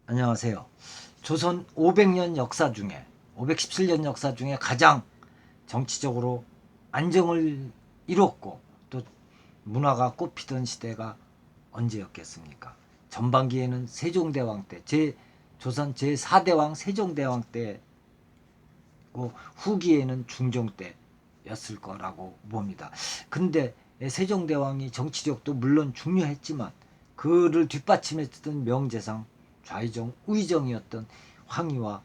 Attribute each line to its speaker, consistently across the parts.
Speaker 1: 안녕하세요. 조선 500년 역사 중에 517년 역사 중에 가장 정치적으로 안정을 이뤘고 또 문화가 꽃피던 시대가 언제였겠습니까? 전반기에는 세종대왕 때, 조선 제4대왕 세종대왕 때고 후기에는 중종 때였을 거라고 봅니다. 근데 세종대왕이 정치력도 물론 중요했지만 그를 뒷받침했던 명재상 좌의정 우의정이었던 황희와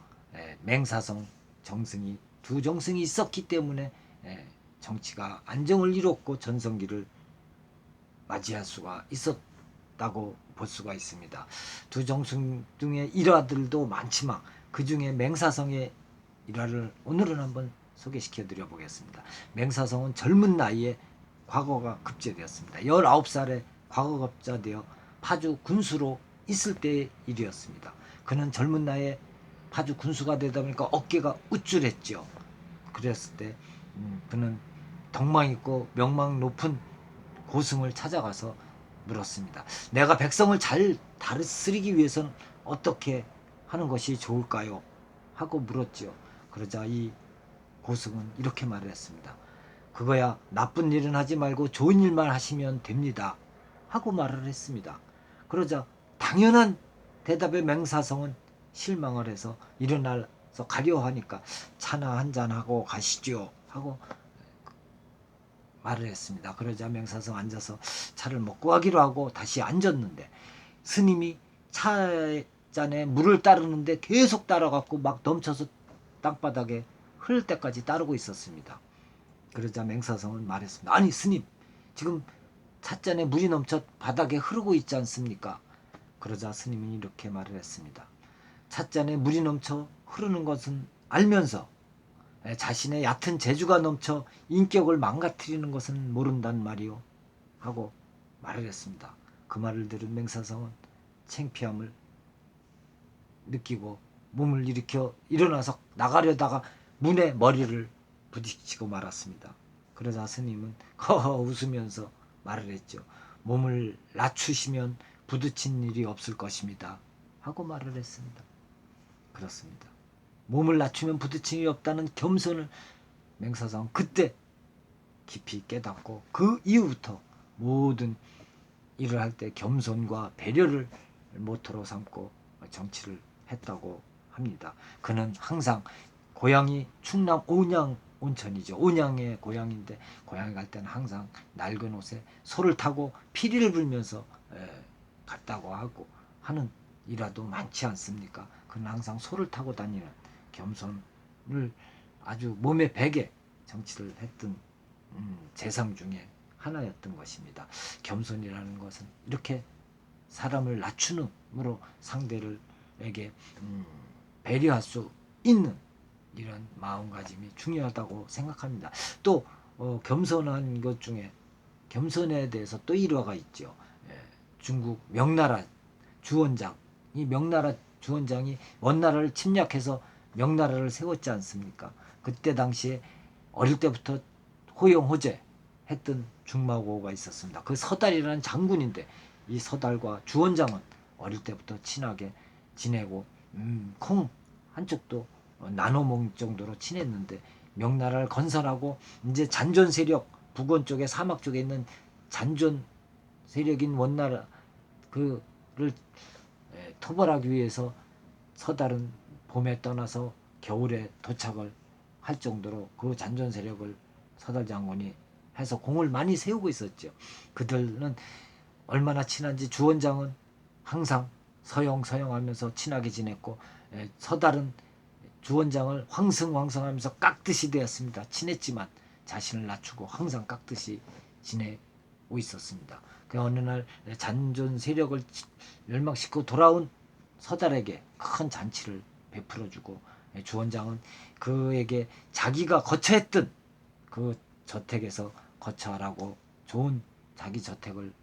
Speaker 1: 맹사성 정승이 두 정승이 있었기 때문에 정치가 안정을 이뤘고 전성기를 맞이할 수가 있었다고 볼 수가 있습니다. 두 정승 중에 일화들도 많지만 그 중에 맹사성의 일화를 오늘은 한번 소개시켜 드려 보겠습니다. 맹사성은 젊은 나이에 과거가 급제되었습니다. 19살에 과거급제되어 파주 군수로 있을 때의 일이었습니다. 그는 젊은 나이에 파주 군수가 되다 보니까 어깨가 우쭐했죠. 그랬을 때 그는 덕망 있고 명망 높은 고승을 찾아가서 물었습니다. 내가 백성을 잘 다스리기 위해서는 어떻게 하는 것이 좋을까요? 하고 물었죠. 그러자 이 고승은 이렇게 말을 했습니다. 그거야 나쁜 일은 하지 말고 좋은 일만 하시면 됩니다. 하고 말을 했습니다. 그러자 당연한 대답에 맹사성은 실망을 해서 일어나서 가려 하니까 차나 한잔하고 가시죠. 하고 말을 했습니다. 그러자 맹사성 앉아서 차를 먹고 가기로 하고 다시 앉았는데 스님이 차잔에 물을 따르는데 계속 따라갖고 막 넘쳐서 땅바닥에 흐를 때까지 따르고 있었습니다. 그러자 맹사성은 말했습니다. 아니 스님, 지금 찻잔에 물이 넘쳐 바닥에 흐르고 있지 않습니까? 그러자 스님이 이렇게 말을 했습니다. 찻잔에 물이 넘쳐 흐르는 것은 알면서 자신의 얕은 재주가 넘쳐 인격을 망가뜨리는 것은 모른단 말이오. 하고 말을 했습니다. 그 말을 들은 맹사성은 창피함을 느끼고 몸을 일으켜 일어나서 나가려다가 문에 머리를 부딪히고 말았습니다. 그러자 스님은 허허 웃으면서 말을 했죠. 몸을 낮추시면 부딪힌 일이 없을 것입니다. 하고 말을 했습니다. 그렇습니다. 몸을 낮추면 부딪힘이 없다는 겸손을 맹사성은 그때 깊이 깨닫고 그 이후부터 모든 일을 할 때 겸손과 배려를 모토로 삼고 정치를 했다고 합니다. 그는 항상 고향이 충남 온양 온천이죠. 온양의 고향인데 고향에 갈 때는 항상 낡은 옷에 소를 타고 피리를 불면서 갔다고 하고 하는 일화도 많지 않습니까? 그는 항상 소를 타고 다니는 겸손을 아주 몸에 배게 정치를 했던 재상 중에 하나였던 것입니다. 겸손이라는 것은 이렇게 사람을 낮추는으로 상대를에게 배려할 수 있는 이런 마음가짐이 중요하다고 생각합니다. 또 겸손한 것 중에 겸손에 대해서 또 일화가 있죠. 중국 명나라 주원장, 이 명나라 주원장이 원나라를 침략해서 명나라를 세웠지 않습니까? 그때 당시에 어릴 때부터 호용호제 했던 중마고가 있었습니다. 그 서달이라는 장군인데 이 서달과 주원장은 어릴 때부터 친하게 지내고 콩 한쪽도 나눠 먹을 정도로 친했는데 명나라를 건설하고 이제 잔존 세력 북원 쪽에 사막 쪽에 있는 잔존 세력인 원나라 그를 토벌하기 위해서 서달은 봄에 떠나서 겨울에 도착을 할 정도로 그 잔존 세력을 서달 장군이 해서 공을 많이 세우고 있었죠. 그들은 얼마나 친한지 주원장은 항상 서영하면서 친하게 지냈고 서달은 주원장을 황승하면서 깍듯이 되었습니다. 친했지만 자신을 낮추고 항상 깍듯이 지내고 있었습니다. 그 어느 날 잔존 세력을 멸망시키고 돌아온 서달에게 큰 잔치를 베풀어주고 주원장은 그에게 자기가 거처했던 그 저택에서 거처하라고 좋은 자기 저택을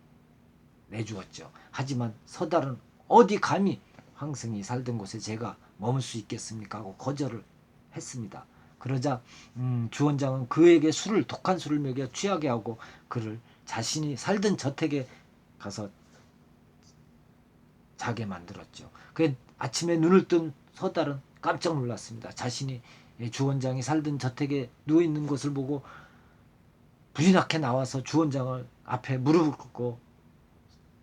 Speaker 1: 내주었죠. 하지만 서달은 어디 감히 황승이 살던 곳에 제가 머물 수 있겠습니까? 하고 거절을 했습니다. 그러자 주원장은 그에게 독한 술을 먹여 취하게 하고 그를 자신이 살던 저택에 가서 자게 만들었죠. 그 아침에 눈을 뜬 서달은 깜짝 놀랐습니다. 자신이 주 원장이 살던 저택에 누워있는 것을 보고 불이 나게 나와서 주 원장을 앞에 무릎을 꿇고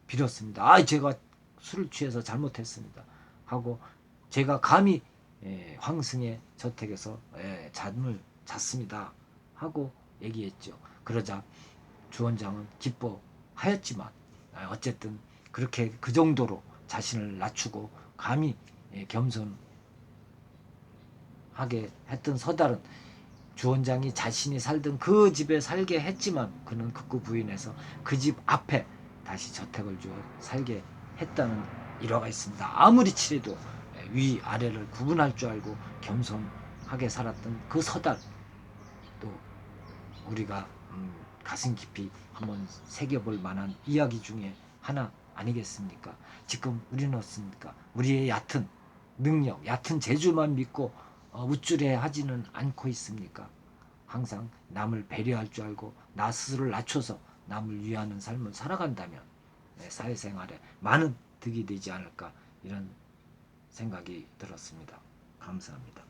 Speaker 1: 빌었습니다. 아, 제가 술을 취해서 잘못했습니다 하고, 제가 감히 황승의 저택에서 잠을 잤습니다 하고 얘기했죠. 그러자 주 원장은 기뻐하였지만 어쨌든 그렇게 그 정도로 자신을 낮추고 감히 겸손하게 했던 서달은 주 원장이 자신이 살던 그 집에 살게 했지만 그는 극구 부인해서 그 집 앞에 다시 저택을 주어 살게 했다는 일화가 있습니다. 아무리 치래도 위아래를 구분할 줄 알고 겸손하게 살았던 그 서달, 또 우리가 가슴 깊이 한번 새겨볼 만한 이야기 중에 하나 아니겠습니까? 지금 우리는 어떻습니까? 우리의 얕은 능력, 얕은 재주만 믿고 우쭐해 하지는 않고 있습니까? 항상 남을 배려할 줄 알고 나 스스로를 낮춰서 남을 위하는 삶을 살아간다면 사회생활에 많은 득이 되지 않을까, 이런 생각이 들었습니다. 감사합니다.